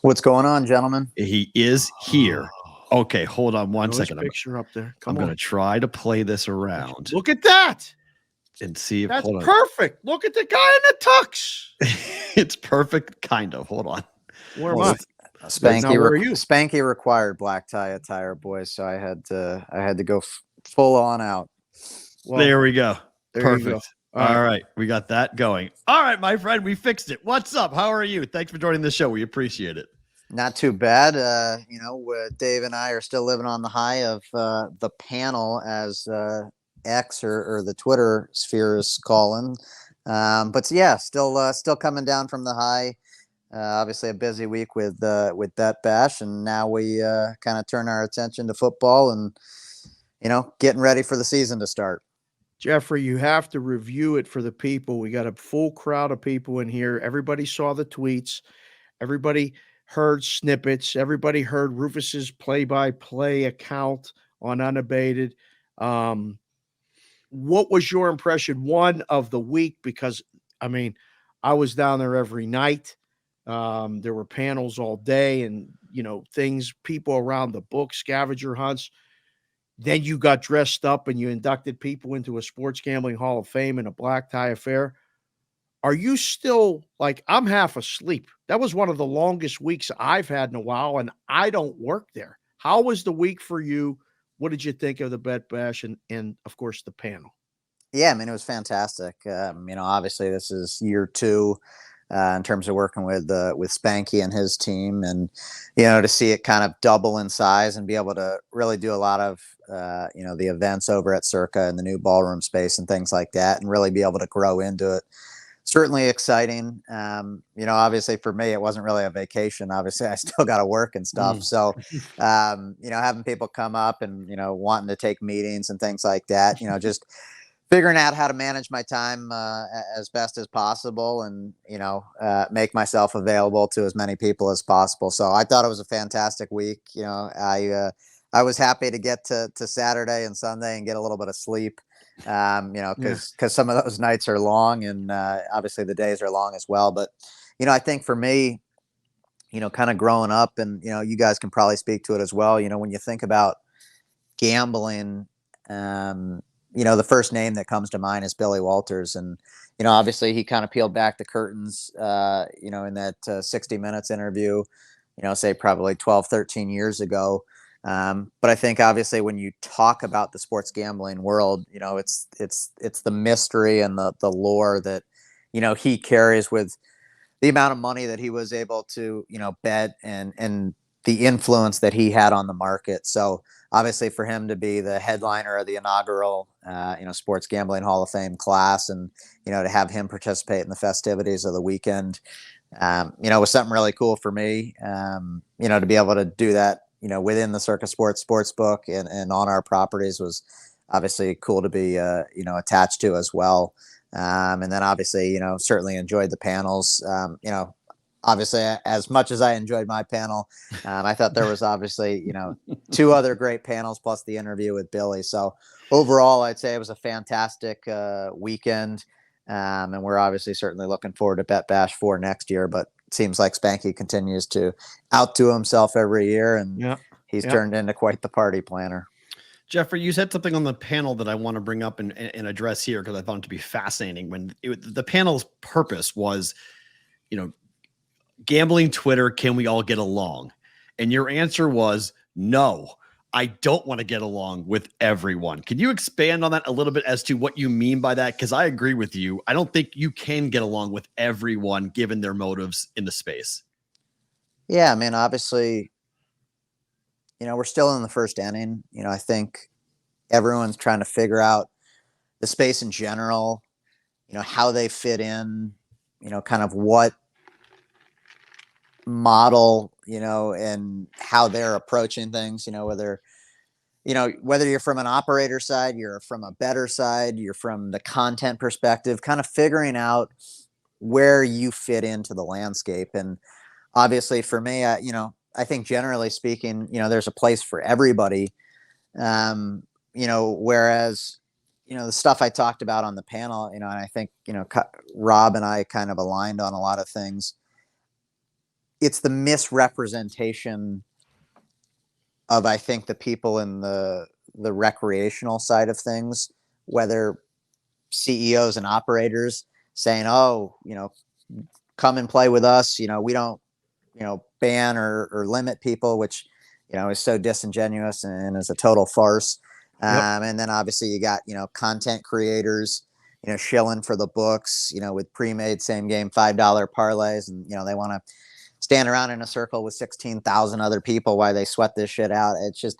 What's going on, gentlemen? He is here. Oh, Okay, hold on one throw his second. picture up there. I'm Come going to on. try to play this around Look at that. and see if. That's Hold on. perfect. Look at the guy in the tux. It's perfect, kind of. Hold on. Where am Well, I? Spanky, Now, where are you? Spanky required black tie attire, boys. So I had to go full on out. Well, There we go. there you go. Perfect. All right. We got that going. All right, my friend, we fixed it. What's up? How are you? Thanks for joining the show. We appreciate it. Not too bad. Dave and I are still living on the high of the panel, as X or the Twitter sphere is calling. But yeah, still coming down from the high. Obviously, a busy week with Bet Bash, and now we kind of turn our attention to football and getting ready for the season to start. Jeffrey, you have to review it for the people. We got a full crowd of people in here. Everybody saw the tweets. Everybody heard snippets. Everybody heard Rufus's play-by-play account on Unabated. What was your impression, one, of the week? Because, I mean, I was down there every night. There were panels all day and, things, people around the book, scavenger hunts. Then you got dressed up and you inducted people into a sports gambling hall of fame in a black tie affair. Are you still like, I'm half asleep? That was one of the longest weeks I've had in a while, and I don't work there. How was the week for you? What did you think of the Bet Bash and of course, the panel? Yeah, I mean, it was fantastic. Obviously, this is year two in terms of working with Spanky and his team, and to see it kind of double in size and be able to really do a lot of the events over at Circa and the new ballroom space and things like that, and really be able to grow into it. Certainly exciting. Obviously for me, it wasn't really a vacation. Obviously, I still got to work and stuff. So, having people come up and wanting to take meetings and things like that. Just figuring out how to manage my time as best as possible, and make myself available to as many people as possible. So I thought it was a fantastic week. I was happy to get to Saturday and Sunday and get a little bit of sleep. Because some of those nights are long, and obviously the days are long as well. But I think for me, kind of growing up, and you guys can probably speak to it as well. When you think about gambling, the first name that comes to mind is Billy Walters. And, obviously he kind of peeled back the curtains, in that 60 Minutes interview, say probably 12, 13 years ago. But I think obviously when you talk about the sports gambling world, it's the mystery and the lore that, he carries with the amount of money that he was able to, bet, and the influence that he had on the market. So obviously for him to be the headliner of the inaugural, Sports Gambling Hall of Fame class, and, to have him participate in the festivities of the weekend, was something really cool for me, to be able to do that, within the Circa Sports book and on our properties was obviously cool to be, attached to as well. And then obviously, certainly enjoyed the panels. Obviously, as much as I enjoyed my panel, I thought there was obviously, two other great panels plus the interview with Billy. So overall, I'd say it was a fantastic weekend. And we're obviously certainly looking forward to Bet Bash 4 next year. But it seems like Spanky continues to outdo himself every year, and he's turned into quite the party planner. Jeffrey, you said something on the panel that I want to bring up and address here because I found it to be fascinating. When the panel's purpose was, gambling Twitter, can we all get along? And your answer was no. I don't want to get along with everyone. Can you expand on that a little bit as to what you mean by that? Because I agree with you. I don't think you can get along with everyone given their motives in the space. Yeah, I mean, obviously, we're still in the first inning. I think everyone's trying to figure out the space in general, how they fit in, kind of what model, and how they're approaching things, whether you're from an operator side, you're from a better side, you're from the content perspective, kind of figuring out where you fit into the landscape. And obviously for me, I think generally speaking, there's a place for everybody. Whereas, the stuff I talked about on the panel, and I think, Rob and I kind of aligned on a lot of things. it's the misrepresentation of, I think, the people in the recreational side of things, whether CEOs and operators saying, "Oh, come and play with us. We don't, ban or limit people," which, is so disingenuous and is a total farce. Yep. And then obviously you got, content creators, shilling for the books, with pre-made same game $5 parlays, and they want to stand around in a circle with 16,000 other people while they sweat this shit out. It's just,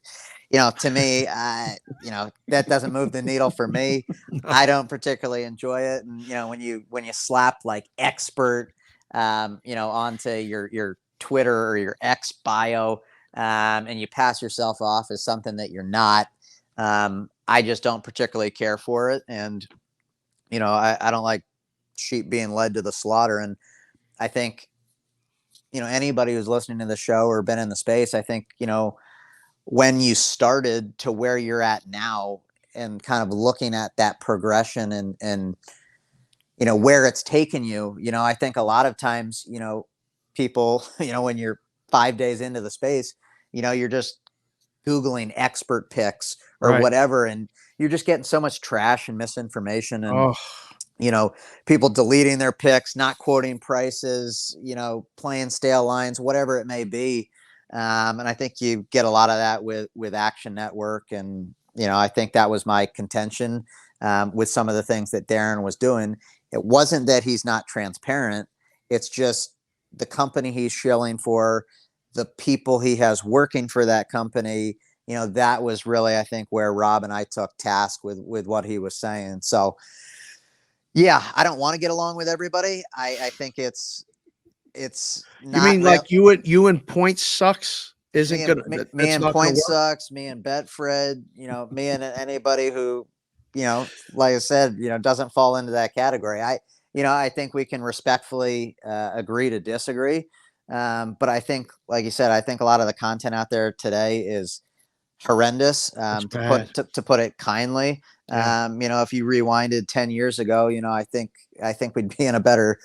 to me, that doesn't move the needle for me. I don't particularly enjoy it. And, when you slap like expert, onto your Twitter or your X bio, and you pass yourself off as something that you're not, I just don't particularly care for it. And, I don't like sheep being led to the slaughter. And I think, anybody who's listening to the show or been in the space, I think, when you started to where you're at now and kind of looking at that progression and where it's taken you, I think a lot of times, people, when you're 5 days into the space, you're just Googling expert picks or Right. whatever, and you're just getting so much trash and misinformation and Oh, people deleting their picks, not quoting prices, playing stale lines, whatever it may be. And I think you get a lot of that with Action Network. And, I think that was my contention with some of the things that Darren was doing. It wasn't that he's not transparent. It's just the company he's shilling for, the people he has working for that company. That was really, I think, where Rob and I took task with what he was saying. So, yeah, I don't want to get along with everybody. I think it's you not mean real. like you and Point Sucks isn't gonna Me that's and not gonna Point work? Sucks, me and Betfred, me and anybody who, like I said, doesn't fall into that category. I think we can respectfully agree to disagree. But I think, like you said, I think a lot of the content out there today is horrendous, It's to put it kindly. Yeah. If you rewinded 10 years ago, I think we'd be in a better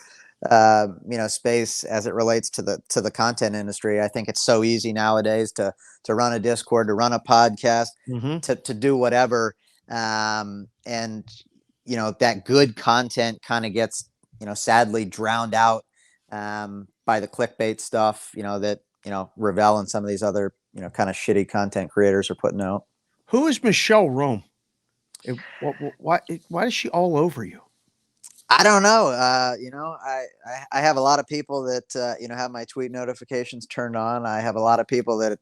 space as it relates to the content industry. I think it's so easy nowadays to run a Discord, to run a podcast, Mhm. to do whatever. And that good content kind of gets sadly drowned out by the clickbait stuff that Ravel and some of these other kind of shitty content creators are putting out. Who is Michelle Rome? Why is she all over you? I don't know. I have a lot of people that have my tweet notifications turned on. I have a lot of people that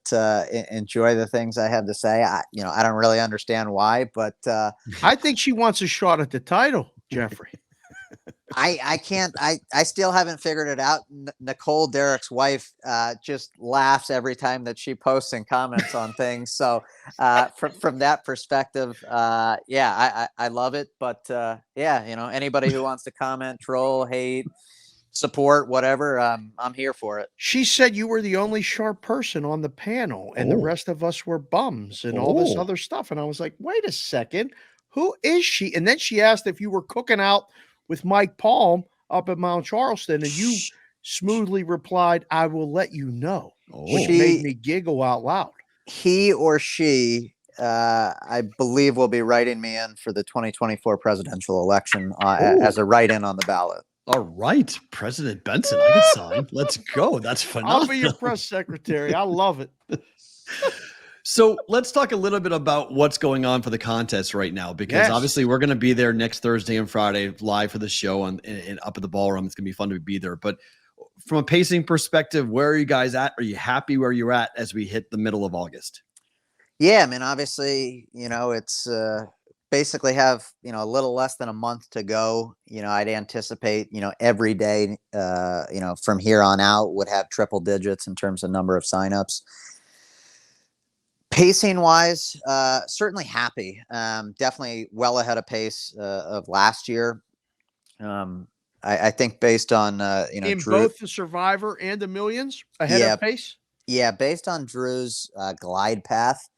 enjoy the things I have to say. I don't really understand why, but I think she wants a shot at the title, Jeffrey. I can't. I still haven't figured it out. Nicole, Derek's wife, just laughs every time that she posts and comments on things. So from that perspective, yeah, I love it. But yeah, anybody who wants to comment, troll, hate, support, whatever, I'm here for it. She said you were the only sharp person on the panel and the Oh. rest of us were bums and all this Oh. other stuff. And I was like, wait a second, who is she? And then she asked if you were cooking out with Mike Palm up at Mount Charleston, and you smoothly replied, I will let you know, which made me giggle out loud. He or she, I believe, will be writing me in for the 2024 presidential election as a write-in on the ballot. All right, President Benson, I can sign. Let's go. That's phenomenal. I'll be your press secretary. I love it. So let's talk a little bit about what's going on for the contest right now, because obviously we're going to be there next Thursday and Friday live for the show and up at the ballroom. It's going to be fun to be there. But from a pacing perspective, where are you guys at? Are you happy where you're at as we hit the middle of August? Yeah, I mean, obviously, it's basically have, a little less than a month to go. I'd anticipate, every day, from here on out would have triple digits in terms of number of signups. Pacing wise, certainly happy. Definitely well ahead of pace of last year. I think based on in Drew, both the Survivor and the Millions ahead of pace. Yeah, based on Drew's glide path,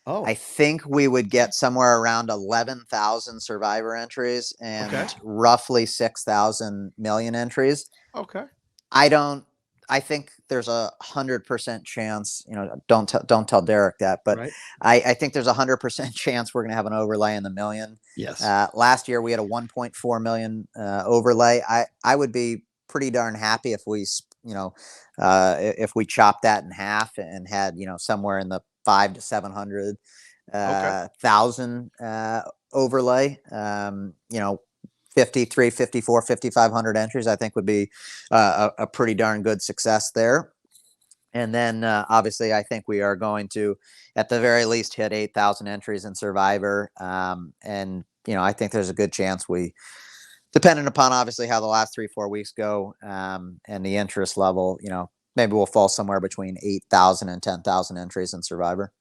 Oh, I think we would get somewhere around 11,000 Survivor entries and Okay. roughly 6,000 million entries. okay. I don't I think there's 100% chance, don't tell Derek that, but Right. I think there's 100% chance we're going to have an overlay in the million. Yes. Last year we had a 1.4 million overlay. I would be pretty darn happy if if we chopped that in half and had, somewhere in the 5 to 700 Okay. thousand overlay. 53, 54, 5,500 entries, I think would be a pretty darn good success there. And then obviously, I think we are going to, at the very least, hit 8,000 entries in Survivor. And, I think there's a good chance depending upon obviously how the last 3-4 weeks go and the interest level, maybe we'll fall somewhere between 8,000 and 10,000 entries in Survivor.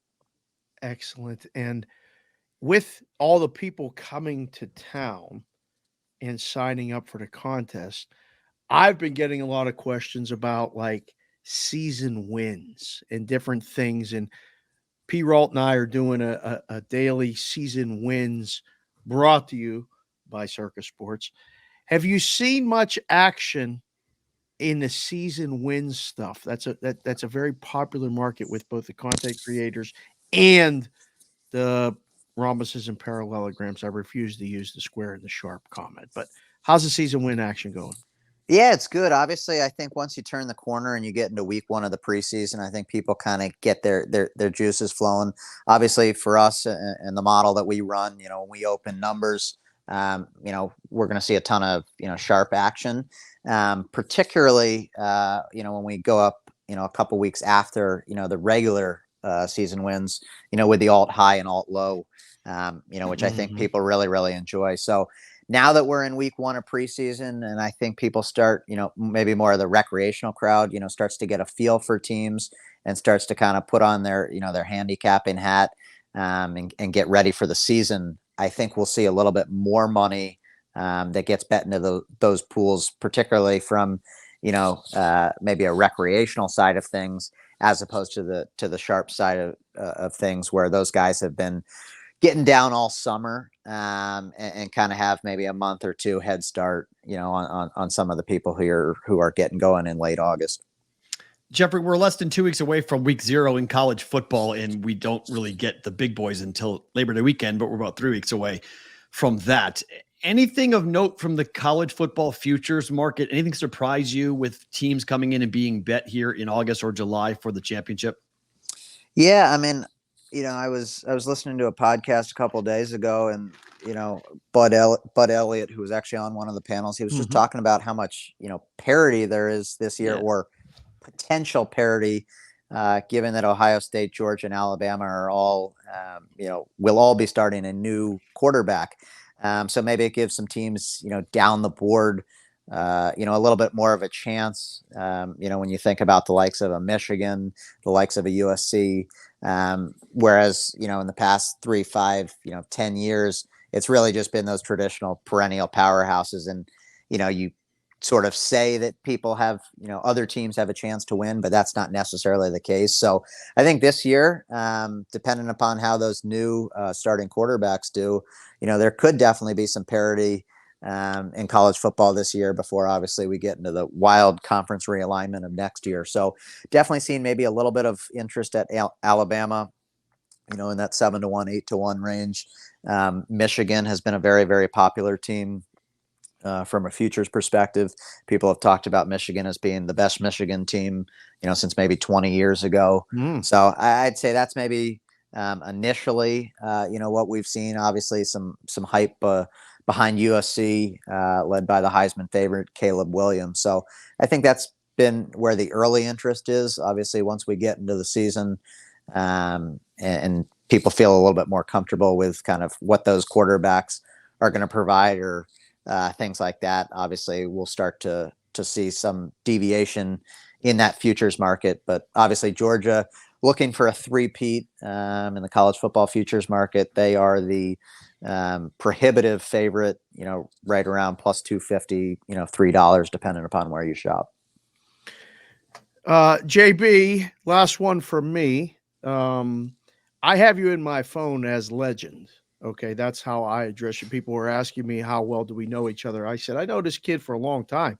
Excellent. And with all the people coming to town and signing up for the contest, I've been getting a lot of questions about like season wins and different things. And P. Ralt and I are doing a daily season wins brought to you by Circa Sports. Have you seen much action in the season wins stuff? That's a very popular market with both the content creators and the rhombuses and parallelograms. I refuse to use the square and the sharp comment, but how's the season win action going? Yeah, it's good. Obviously, I think once you turn the corner and you get into week 1 of the preseason, I think people kind of get their juices flowing. Obviously, for us and the model that we run, when we open numbers, we're going to see a ton of sharp action, particularly when we go up a couple weeks after the regular season wins, with the alt high and alt low, which I think people really really enjoy. So now that we're in week 1 of preseason, and I think people start, maybe more of the recreational crowd, starts to get a feel for teams and starts to kind of put on their handicapping hat and get ready for the season. I think we'll see a little bit more money that gets bet into those pools, particularly from, maybe a recreational side of things, as opposed to the sharp side of things, where those guys have been getting down all summer and kind of have maybe a month or 2 head start, on some of the people who are getting going in late August. Jeffrey, we're less than 2 weeks away from week 0 in college football, and we don't really get the big boys until Labor Day weekend, but we're about 3 weeks away from that. Anything of note from the college football futures market? Anything surprise you with teams coming in and being bet here in August or July for the championship? Yeah, I mean, I was listening to a podcast a couple of days ago, and Bud Elliott, who was actually on one of the panels, he was just talking about how much parity there is this year, or potential parity, given that Ohio State, Georgia, and Alabama are all will all be starting a new quarterback. So maybe it gives some teams down the board a little bit more of a chance. When you think about the likes of a Michigan, the likes of a USC. Whereas, in the past 3, 5, 10 years, it's really just been those traditional perennial powerhouses. And, you sort of say that people have, other teams have a chance to win, but that's not necessarily the case. So I think this year, depending upon how those new starting quarterbacks do, there could definitely be some parity in college football this year before obviously we get into the wild conference realignment of next year. So definitely seeing maybe a little bit of interest at Alabama, in that 7-1, 8-1 range. Michigan has been a very, very popular team from a futures perspective. People have talked about Michigan as being the best Michigan team, since maybe 20 years ago. So I'd say that's maybe initially, what we've seen. Obviously some hype behind USC, led by the Heisman favorite, Caleb Williams. So I think that's been where the early interest is. Obviously, once we get into the season and people feel a little bit more comfortable with kind of what those quarterbacks are going to provide or things like that, obviously we'll start to see some deviation in that futures market. But obviously Georgia looking for a three-peat in the college football futures market. They are the prohibitive favorite, right around plus 250, $3, depending upon where you shop. JB, last one for me. I have you in my phone as legend. Okay, that's how I address you. People were asking me how well do we know each other. I said, I know this kid for a long time.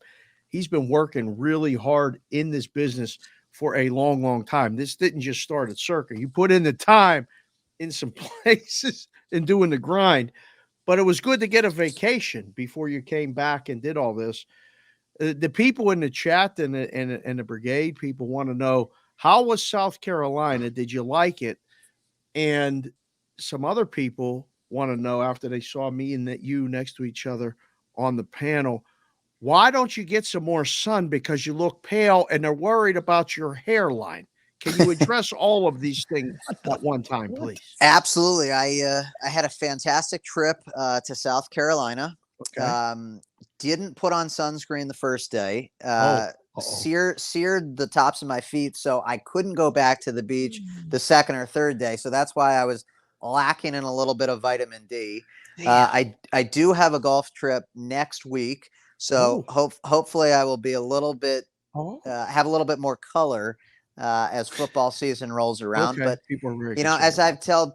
he's been working really hard in this business for a long, long time. This didn't just start at Circa. You put in the time in some places and doing the grind, but it was good to get a vacation before you came back and did all this. The people in the chat and the brigade people want to know, how was South Carolina? Did you like it? And some other people want to know, after they saw me and you next to each other on the panel, why don't you get some more sun? Because you look pale and they're worried about your hairline. Can you address all of these things at one time, please? Absolutely. I had a fantastic trip to South Carolina. Okay. Didn't put on sunscreen the first day. Seared the tops of my feet, so I couldn't go back to the beach the second or third day. So that's why I was lacking in a little bit of vitamin D. I do have a golf trip next week, so hopefully I will be a little bit have a little bit more color as football season rolls around. Okay. But people are very as I've told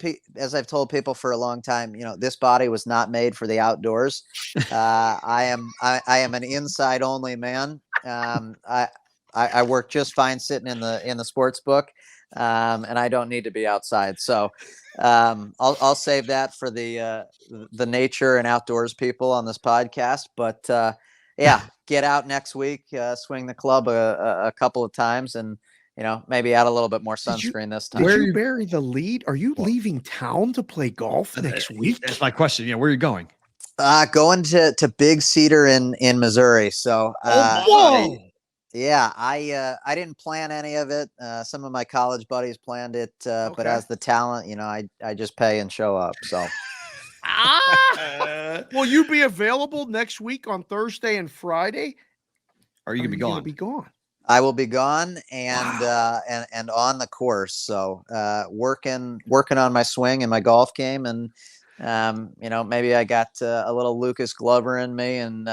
people for a long time, this body was not made for the outdoors. I am an inside only man. I work just fine sitting in the sports book, and I don't need to be outside. So I'll save that for the nature and outdoors people on this podcast. But yeah, get out next week, swing the club a couple of times, and maybe add a little bit more sunscreen this time. Did you bury the lead? Are you leaving town to play golf next week? That's my question. Yeah, where are you going? Going to Big Cedar in Missouri. So whoa. Yeah, I didn't plan any of it. Some of my college buddies planned it, but as the talent, I just pay and show up. So will you be available next week on Thursday and Friday? Or are you gonna be gone? I will be gone and on the course. So working on my swing and my golf game, and maybe I got a little Lucas Glover in me, and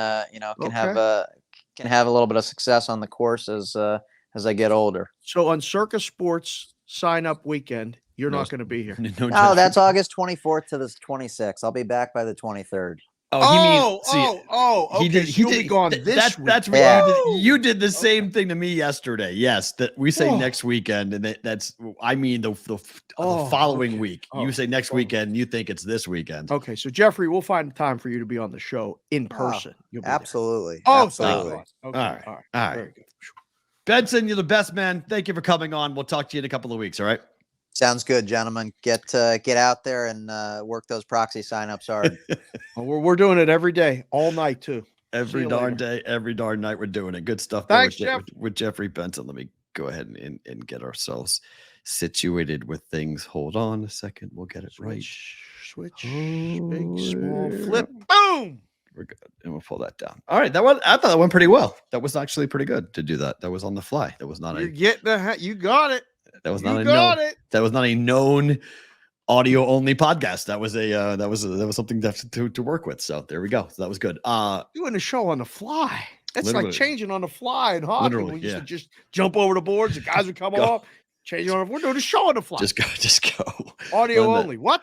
can have a little bit of success on the course as I get older. So on Circa Sports sign up weekend, you're not going to be here. No, that's August 24th to the 26th. I'll be back by the 23rd. He did. You'll be gone this week. That's what you did the same thing to me yesterday. Yes, that we say next weekend, and that's the following week. You say next weekend, you think it's this weekend. Okay, so Jeffrey, we'll find time for you to be on the show in person. Absolutely. Absolutely. Okay. All right. Very good. Benson, you're the best, man. Thank you for coming on. We'll talk to you in a couple of weeks. All right. Sounds good, gentlemen. Get out there and work those proxy signups hard. We're doing it every day, all night too. Every darn day, every darn night, we're doing it. Good stuff. Thanks, with Jeffrey Benson. Let me go ahead and get ourselves situated with things. Hold on a second. We'll get it right. Switch. Big, small, flip. Boom. We're good. And we'll pull that down. All right. I thought that went pretty well. That was actually pretty good to do that. That was on the fly. That was not you got it. That was not that was not a known audio only podcast. That was something to work with. So there we go. So that was good. Doing a show on the fly. That's literally. like changing on the fly in hockey. Literally, we used to just jump over the boards. The guys would come off, change on. We're doing a show on the fly. Just go. Audio only. What?